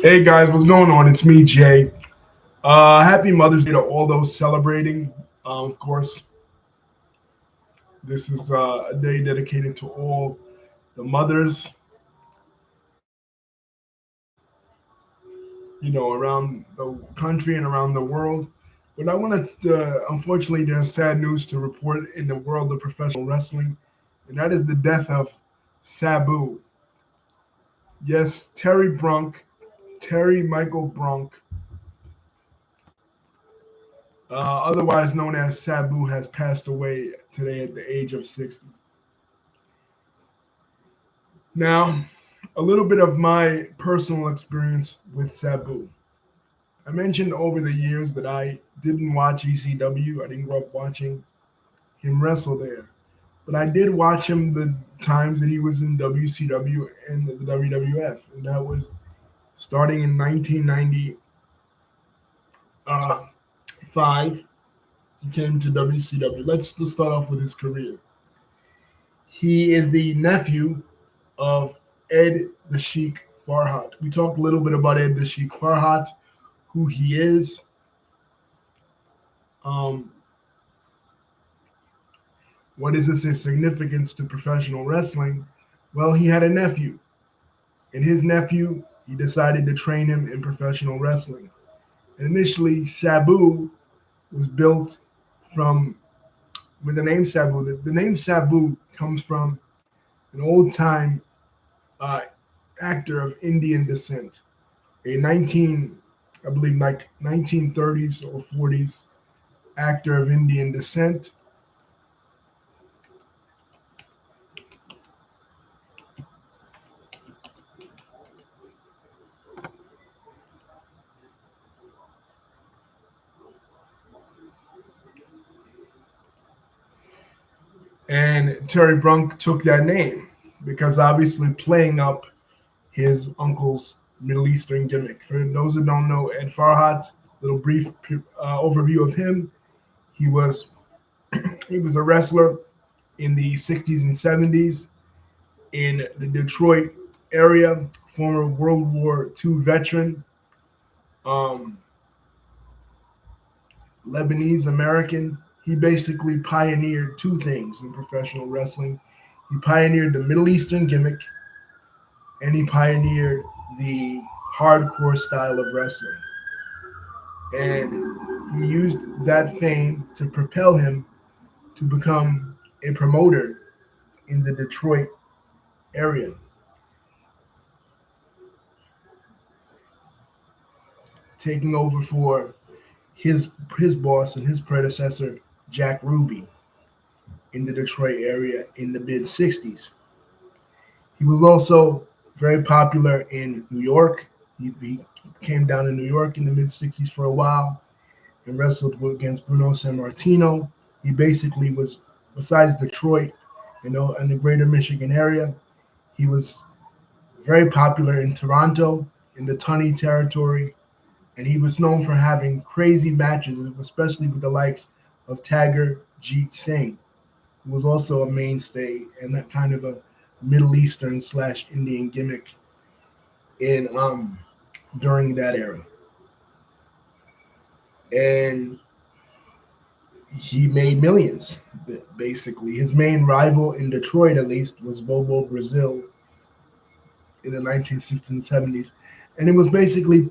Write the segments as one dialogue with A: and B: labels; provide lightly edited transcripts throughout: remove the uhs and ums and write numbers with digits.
A: Hey guys, what's going on? It's me, Jay. Happy Mother's Day to all those celebrating. Of course, this is a day dedicated to all the mothers, around the country and around the world. But I want to, unfortunately, there's sad news to report in the world of professional wrestling, and that is the death of Sabu. Yes, Terry Michael Brunk, otherwise known as Sabu, has passed away today at the age of 60. Now, a little bit of my personal experience with Sabu. I mentioned over the years that I didn't watch ECW. I didn't grow up watching him wrestle there. But I did watch him the times that he was in WCW and the WWF. And that was starting in 1995. He came to WCW. Let's start off with his career. He is the nephew of Ed the Sheik Farhat. We talked a little bit about Ed the Sheik Farhat, who he is. Um, what is his significance to professional wrestling? Well, he had a nephew, and his nephew, he decided to train him in professional wrestling. And initially, Sabu was built from, with the name Sabu. The name Sabu comes from an old time uh, actor of Indian descent, a 19, I believe, like 1930s or 40s actor of Indian descent. And Terry Brunk took that name because obviously playing up his uncle's Middle Eastern gimmick. For those who don't know Ed Farhat, little brief overview of him. He was he was a wrestler in the 60s and 70s in the Detroit area, former World War II veteran, um, Lebanese American. He basically pioneered two things in professional wrestling. He pioneered the Middle Eastern gimmick, and he pioneered the hardcore style of wrestling. And he used that fame to propel him to become a promoter in the Detroit area, taking over for his boss and his predecessor, Jack Ruby, in the Detroit area in the mid 60s. He was also very popular in New York. He came down to New York in the mid 60s for a while and wrestled against Bruno Sammartino. He basically was, besides Detroit, and the greater Michigan area, he was very popular in Toronto, in the Tunney territory, and he was known for having crazy matches, especially with the likes of Tagger Jeet Singh, who was also a mainstay in that kind of a Middle Eastern slash Indian gimmick in during that era. And he made millions. Basically, his main rival in Detroit, at least, was Bobo Brazil in the 1960s and 70s, and it was basically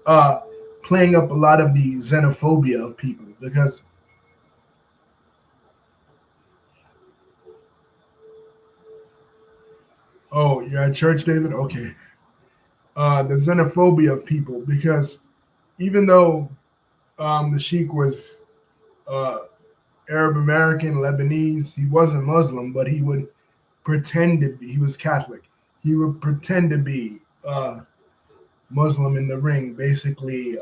A: uh, playing up a lot of the xenophobia of people because oh, you're at church, David. Okay, the xenophobia of people because even though the Sheik was uh, Arab American, Lebanese, he wasn't Muslim, but he would pretend to be. He was Catholic. He would pretend to be Muslim in the ring, basically,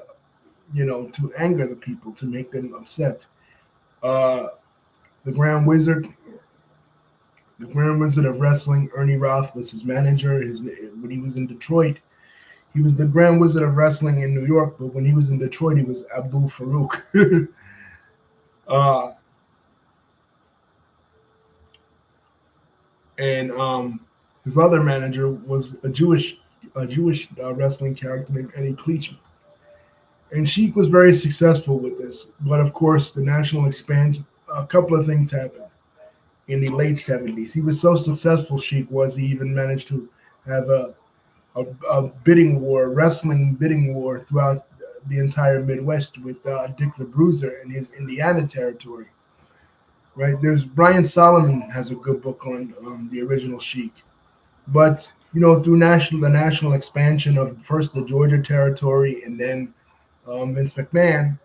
A: to anger the people, to make them upset. Uh, the Grand Wizard, the Grand Wizard of Wrestling, Ernie Roth was his manager. When he was in Detroit, he was the Grand Wizard of Wrestling in New York, but when he was in Detroit, he was Abdul Farouk. uh, and his other manager was a Jewish a Jewish wrestling character named Eddie Kleachman. And Sheik was very successful with this, but of course, the national expansion. A couple of things happened in the late '70s. He was so successful. Sheik was he even managed to have a bidding war, wrestling bidding war throughout the entire Midwest with Dick the Bruiser in his Indiana territory. Right there's Brian Solomon has a good book on the original Sheik, but through the national expansion of first the Georgia territory and then Vince McMahon,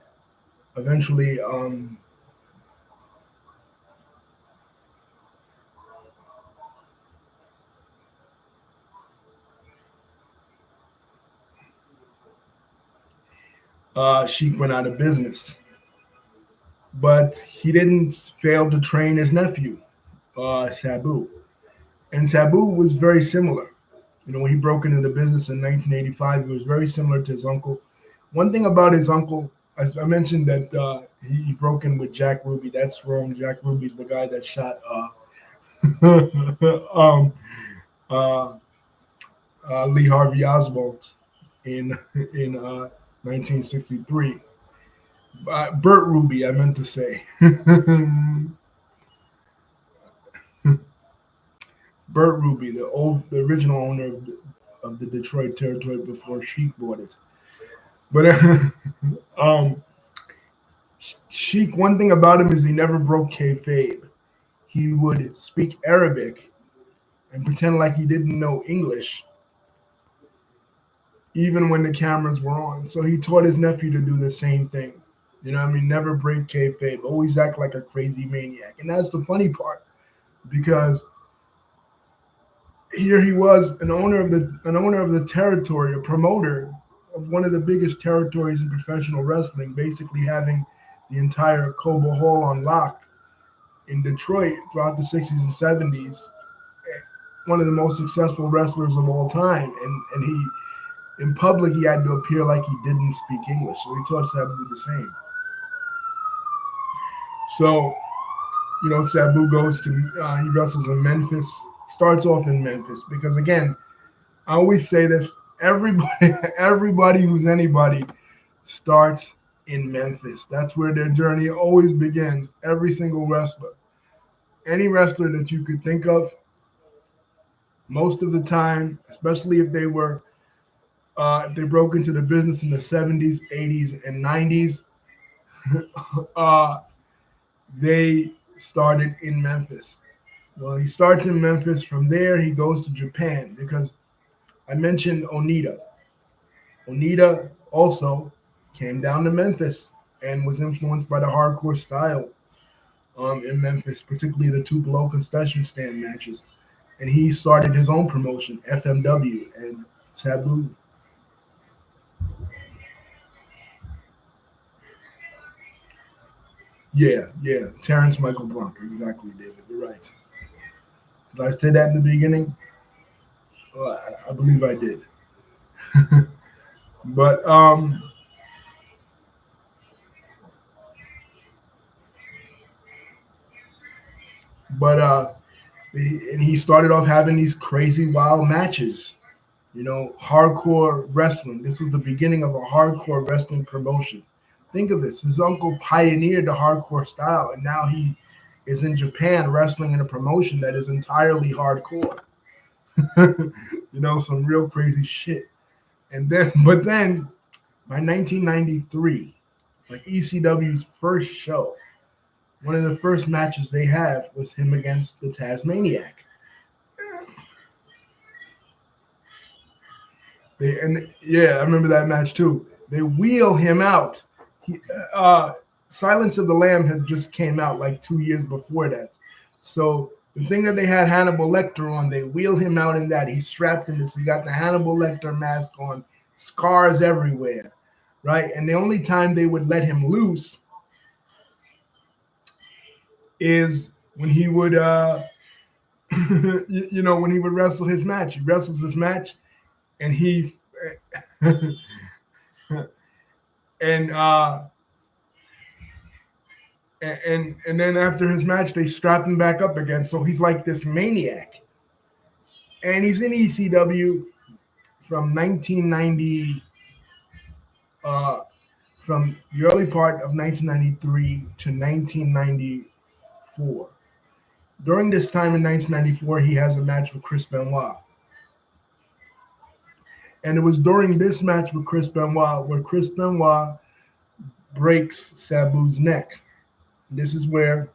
A: eventually Sheik went out of business. But he didn't fail to train his nephew, Sabu. And Sabu was very similar. When he broke into the business in 1985, he was very similar to his uncle. One thing about his uncle, as I mentioned that he broke in with Jack Ruby. That's wrong. Jack Ruby's the guy that shot um, uh, Lee Harvey Oswald in 1963. Burt Ruby, I meant to say. Burt Ruby, the original owner of the Detroit territory before Sheik bought it. But um, Sheik, one thing about him is he never broke kayfabe. He would speak Arabic and pretend like he didn't know English, even when the cameras were on. So he taught his nephew to do the same thing. Never break kayfabe, always act like a crazy maniac. And that's the funny part, because here he was an owner of the territory, a promoter of one of the biggest territories in professional wrestling, basically having the entire Cobo Hall on lock in Detroit throughout the '60s and '70s. One of the most successful wrestlers of all time, and he in public he had to appear like he didn't speak English, so he taught Sabu the same. So Sabu goes to he wrestles in Memphis. Starts off in Memphis because again, I always say this: everybody, everybody who's anybody starts in Memphis. That's where their journey always begins. Every single wrestler, any wrestler that you could think of, most of the time, especially if they broke into the business in the '70s, '80s, and '90s, uh, they started in Memphis. Well, he starts in Memphis. From there, he goes to Japan because I mentioned Onita. Onita also came down to Memphis and was influenced by the hardcore style in Memphis, particularly the Tupelo concession stand matches. And he started his own promotion, FMW and Sabu. Yeah, Terrence Michael Blanc, exactly, David. You're right. Did I say that in the beginning? Well, I believe I did. But but and he started off having these crazy wild matches. Hardcore wrestling. This was the beginning of a hardcore wrestling promotion. Think of this. His uncle pioneered the hardcore style, and now he is in Japan wrestling in a promotion that is entirely hardcore. Some real crazy shit. But then by 1993, like ECW's first show, one of the first matches they have was him against the Tasmaniac. Yeah, I remember that match too. They wheel him out. He, uh, Silence of the Lamb had just came out like 2 years before that. So the thing that they had Hannibal Lecter on, they wheel him out in that. He's strapped in this. He got the Hannibal Lecter mask on, scars everywhere, right? And the only time they would let him loose is when he would, when he would wrestle his match. He wrestles his match, and he and and then after his match, they strapped him back up again. So he's like this maniac, and he's in ECW from 1990, uh, from the early part of 1993 to 1994. During this time in 1994, he has a match with Chris Benoit. And it was during this match with Chris Benoit where Chris Benoit breaks Sabu's neck. This is where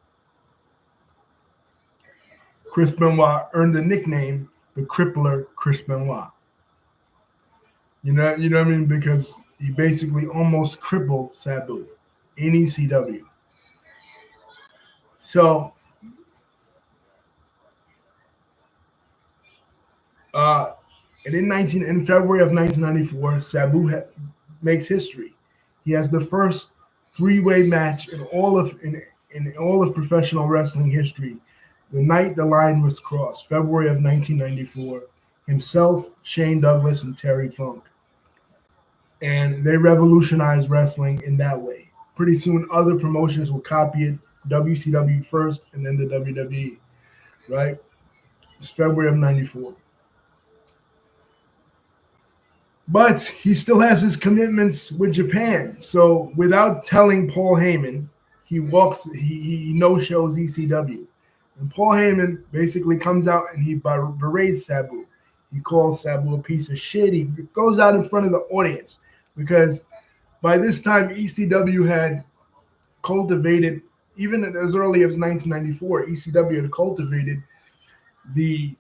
A: Chris Benoit earned the nickname the Crippler Chris Benoit. You know what I mean? Because he basically almost crippled Sabu in ECW. So, and in February of 1994, Sabu makes history. He has the first three-way match in all of professional wrestling history. The night the line was crossed, February of 1994, himself, Shane Douglas, and Terry Funk. And they revolutionized wrestling in that way. Pretty soon, other promotions will copy it. WCW first, and then the WWE. Right? It's February of '94. But he still has his commitments with Japan. So without telling Paul Heyman, he no-shows ECW. And Paul Heyman basically comes out and he berates Sabu. He calls Sabu a piece of shit. He goes out in front of the audience because by this time ECW had cultivated, even as early as 1994, ECW had cultivated the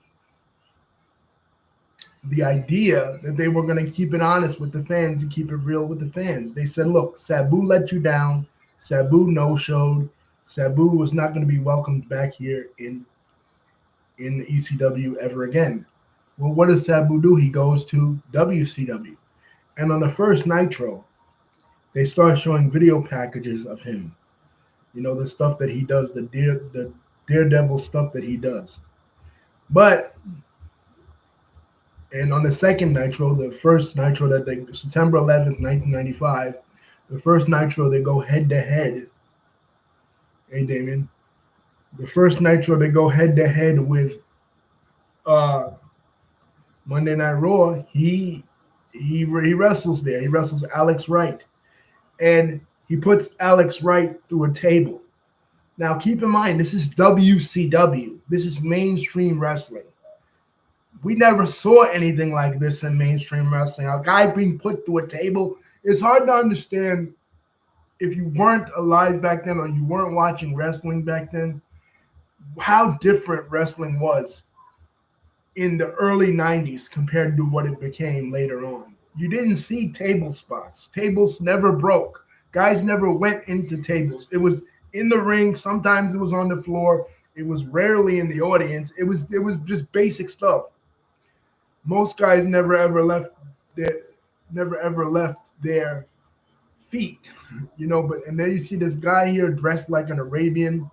A: idea that they were going to keep it honest with the fans and keep it real with the fans. They said, look, Sabu let you down. Sabu no-showed. Sabu was not going to be welcomed back here in ECW ever again. Well, what does Sabu do? He goes to WCW. And on the first Nitro, they start showing video packages of him. You know, the stuff that he does, the Daredevil stuff that he does. And on the second Nitro, the first Nitro September 11th, 1995, the first Nitro, they go head-to-head. Hey, Damien. The first Nitro, they go head-to-head with Monday Night Raw. He wrestles there. He wrestles Alex Wright. And he puts Alex Wright through a table. Now, keep in mind, this is WCW. This is mainstream wrestling. We never saw anything like this in mainstream wrestling. A guy being put through a table. It's hard to understand if you weren't alive back then or you weren't watching wrestling back then, how different wrestling was in the early 90s compared to what it became later on. You didn't see table spots. Tables never broke. Guys never went into tables. It was in the ring. Sometimes it was on the floor. It was rarely in the audience. It was just basic stuff. Most guys never ever left their feet, you know. And then you see this guy here dressed like an Arabian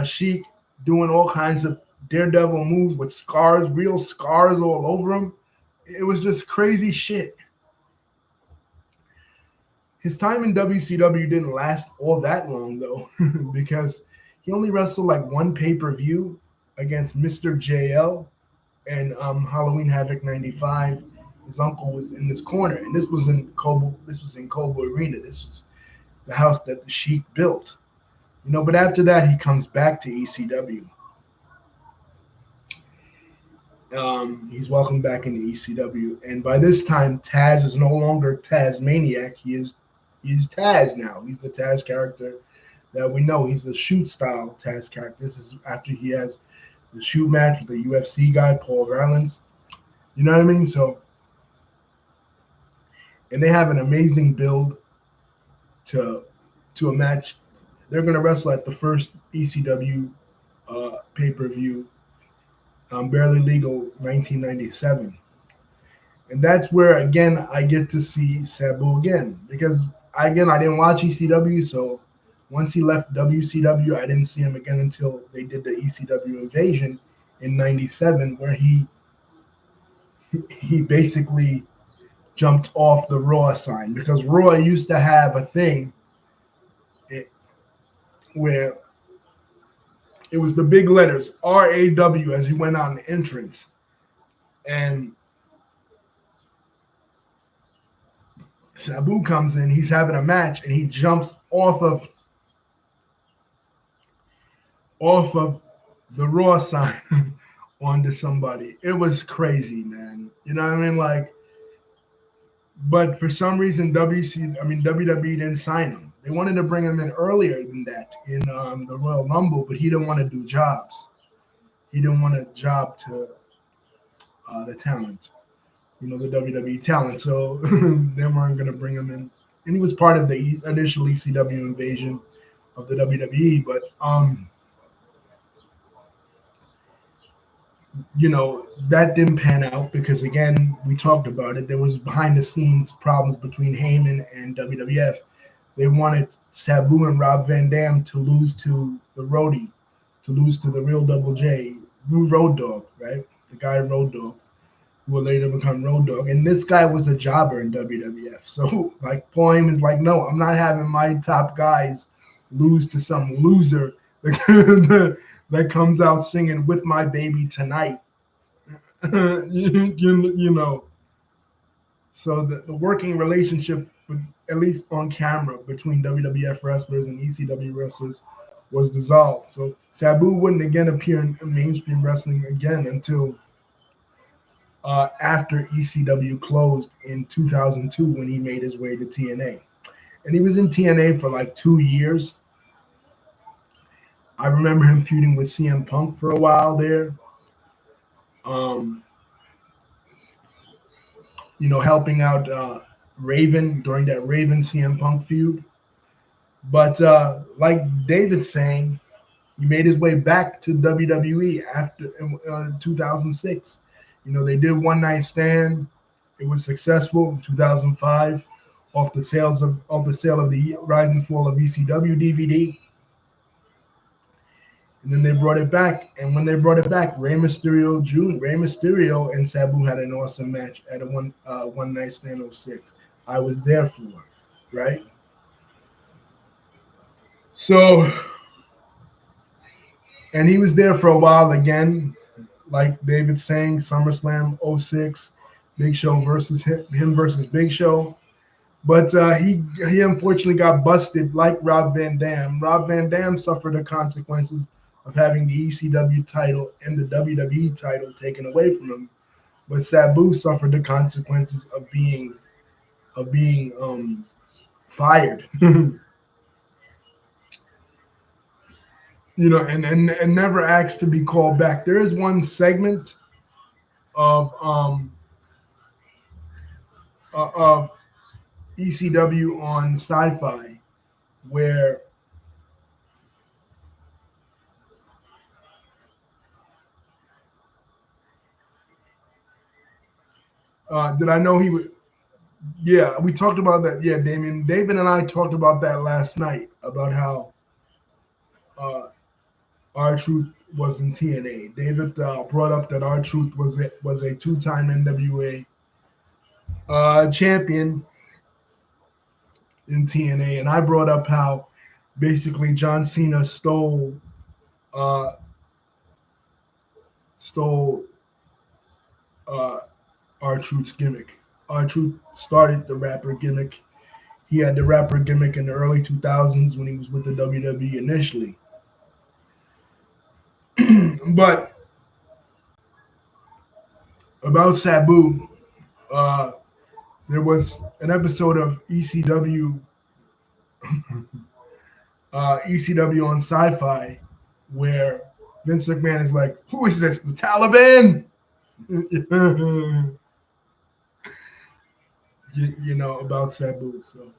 A: sheik, doing all kinds of daredevil moves with scars, real scars all over him. It was just crazy shit. His time in WCW didn't last all that long though, because he only wrestled like one pay-per-view against Mr. JL. And Halloween Havoc '95, his uncle was in this corner, and this was in Cobo Arena. This was the house that the Sheik built, you know. But after that, he comes back to ECW. He's welcomed back into ECW, and by this time, Taz is no longer Taz Maniac. He's Taz now. He's the Taz character that we know. He's the shoot style Taz character. This is after he has the shoot match with the UFC guy, Paul Garland. You know what I mean? So, and they have an amazing build to a match. They're going to wrestle at the first ECW pay-per-view, Barely Legal 1997. And that's where, again, I get to see Sabu again. Because, again, I didn't watch ECW, so once he left WCW, I didn't see him again until they did the ECW invasion in '97, where he basically jumped off the Raw sign, because Raw used to have a thing where it was the big letters RAW as you went on the entrance, and Sabu comes in, he's having a match, and he jumps off of the Raw sign onto somebody. It was crazy, man. You know what I mean? Like, but for some reason, WWE didn't sign him. They wanted to bring him in earlier than that in the Royal Rumble, but he didn't want to do jobs. He didn't want a job to the talent, the WWE talent. So they weren't going to bring him in. And he was part of the initial ECW invasion of the WWE. But, that didn't pan out because, again, we talked about it. There was behind-the-scenes problems between Heyman and WWF. They wanted Sabu and Rob Van Dam to lose to the Roadie, to lose to the real Double J, Road Dogg, right? The guy Road Dogg, who will later become Road Dogg. And this guy was a jobber in WWF. So, like, Paul Heyman's like, no, I'm not having my top guys lose to some loser that comes out singing "With My Baby Tonight." you know. So the working relationship, at least on camera, between WWF wrestlers and ECW wrestlers was dissolved. So Sabu wouldn't again appear in mainstream wrestling again until after ECW closed in 2002 when he made his way to TNA. And he was in TNA for like 2 years. I remember him feuding with CM Punk for a while there. Helping out Raven during that Raven CM Punk feud. But like David's saying, he made his way back to WWE after 2006. They did One Night Stand. It was successful in 2005 off the sale of the Rise and Fall of ECW DVD. And then they brought it back. And when they brought it back, Rey Mysterio and Sabu had an awesome match at a One Night Stand 06. I was there for, right? So, and he was there for a while again, like David's saying, SummerSlam 06, Big Show versus him versus Big Show. But he unfortunately got busted like Rob Van Dam. Rob Van Dam suffered the consequences of having the ECW title and the WWE title taken away from him. But Sabu suffered the consequences of being fired. And never asked to be called back. There is one segment of ECW on Sci-Fi where did I know he would? Yeah, we talked about that. Yeah, Damien, David and I talked about that last night about how R-Truth was in TNA. David brought up that R-Truth was a two-time NWA champion in TNA, and I brought up how basically John Cena stole R-Truth's gimmick. R-Truth started the rapper gimmick. He had the rapper gimmick in the early 2000s when he was with the WWE initially. But about Sabu, there was an episode of ECW on Sci-Fi where Vince McMahon is like, "Who is this? The Taliban?" About Sabu. So,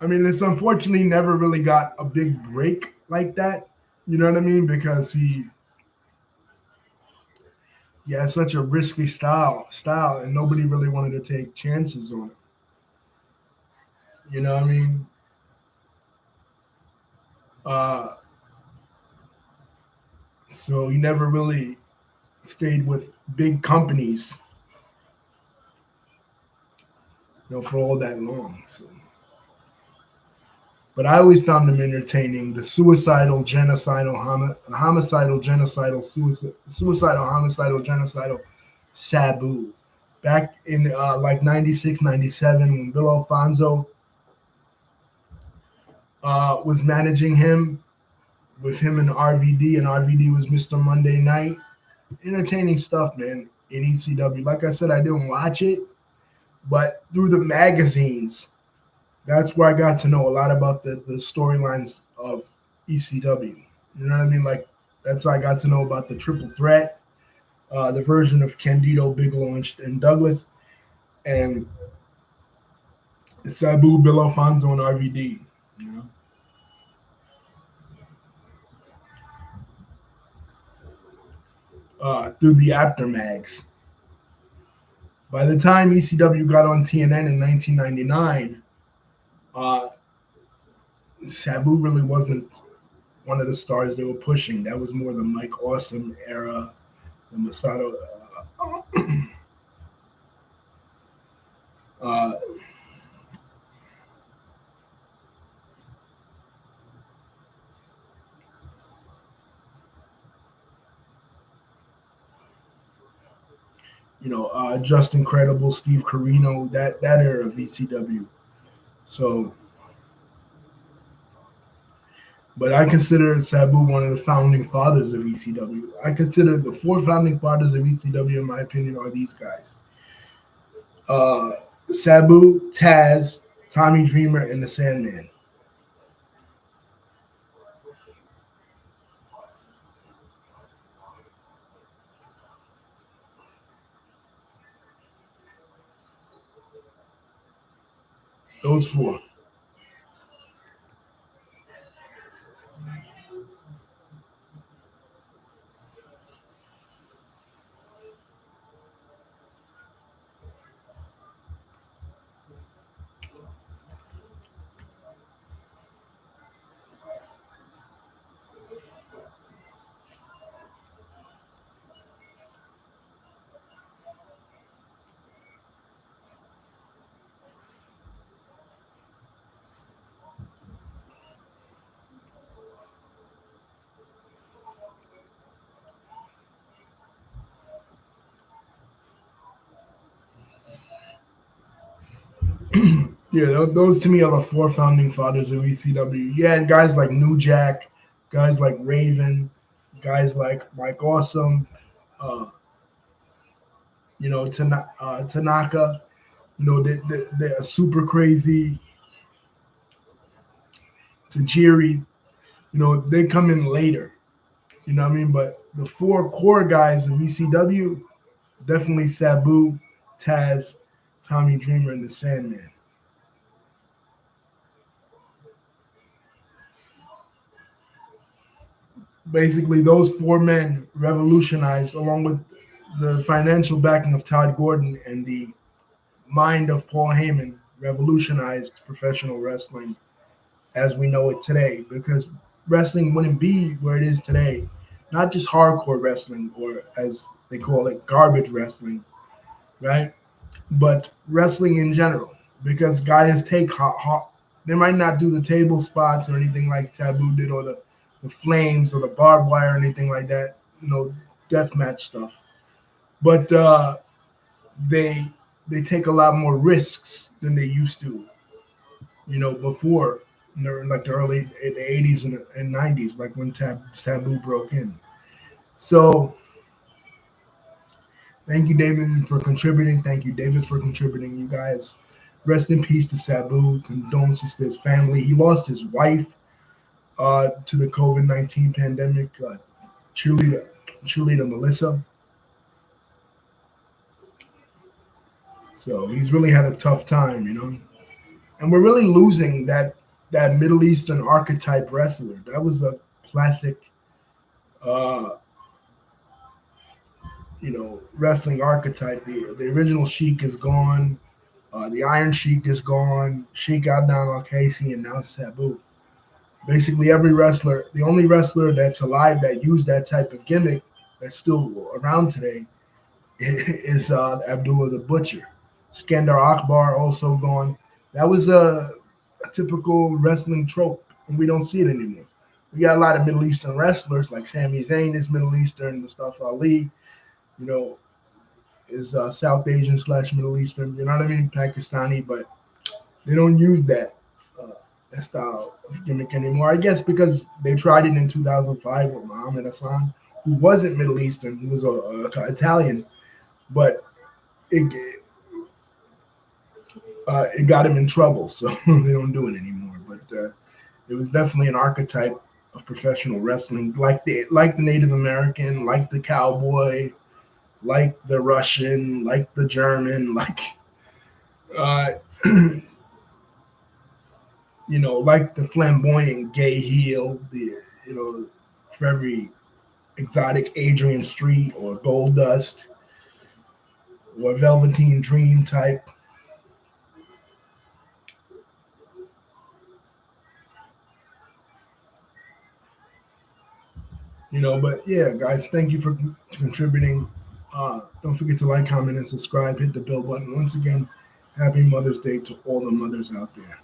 A: I mean, it's unfortunately never really got a big break like that. You know what I mean? Because he has such a risky style, and nobody really wanted to take chances on it. You know what I mean? So he never really stayed with big companies, for all that long. So, but I always found him entertaining. The suicidal, genocidal, homicidal, genocidal, suicidal, homicidal, genocidal Sabu back in like 96, 97, when Bill Alfonso was managing him, with him and RVD, and RVD was Mr. Monday Night. Entertaining stuff, man, in ECW. Like I said, I didn't watch it, but through the magazines, that's where I got to know a lot about the storylines of ECW. You know what I mean? Like, that's how I got to know about the Triple Threat, the version of Candido, Bigelow, and Douglas, and Sabu, Bill Alfonso, and RVD. You know? Through the aftermags. By the time ECW got on TNN in 1999, uh, Sabu really wasn't one of the stars they were pushing. That was more the Mike Awesome era, the Masato. Uh, Just Incredible, Steve Corino, that era of ECW. So, but I consider Sabu one of the founding fathers of ECW. I consider the four founding fathers of ECW, in my opinion, are these guys: uh, Sabu, Taz, Tommy Dreamer, and the Sandman. Those four. Yeah, those to me are the four founding fathers of ECW. You had guys like New Jack, guys like Raven, guys like Mike Awesome, uh, Tanaka. They're super crazy. Tajiri. They come in later. You know what I mean? But the four core guys of ECW, definitely Sabu, Taz, Tommy Dreamer, and the Sandman. Basically, those four men revolutionized, along with the financial backing of Todd Gordon and the mind of Paul Heyman, revolutionized professional wrestling as we know it today. Because wrestling wouldn't be where it is today, not just hardcore wrestling, or as they call it, garbage wrestling, right? But wrestling in general. Because guys take hot, they might not do the table spots or anything like Taboo did, or the flames or the barbed wire or anything like that, death match stuff. But they they take a lot more risks than they used to, before, like the early in the 80s and 90s, like when Sabu broke in. So thank you, David, for contributing. Thank you, David, for contributing. You guys, rest in peace to Sabu. Condolences to his family. He lost his wife to the COVID-19 pandemic. Cheerleader, cheerleader Melissa. So he's really had a tough time. And we're really losing that Middle Eastern archetype wrestler. That was a classic, uh, wrestling archetype. The original Sheik is gone. The Iron Sheik is gone. Sheik Adnan Al-Kaisi, and now Sabu. Basically, every wrestler, the only wrestler that's alive that used that type of gimmick that's still around today is Abdullah the Butcher. Skandar Akbar also gone. That was a typical wrestling trope, and we don't see it anymore. We got a lot of Middle Eastern wrestlers like Sami Zayn is Middle Eastern, Mustafa Ali, you know, is South Asian / Middle Eastern. You know what I mean? Pakistani, but they don't use that style of gimmick anymore. I guess because they tried it in 2005 with Muhammad Hassan, who wasn't Middle Eastern, he was a Italian, but it it got him in trouble, so they don't do it anymore. But it was definitely an archetype of professional wrestling, like the Native American, like the cowboy, like the Russian, like the German, like uh, like the flamboyant gay heel, very exotic Adrian Street or Gold Dust or Velveteen Dream type. But yeah, guys, thank you for contributing. Don't forget to like, comment, and subscribe. Hit the bell button. Once again, happy Mother's Day to all the mothers out there.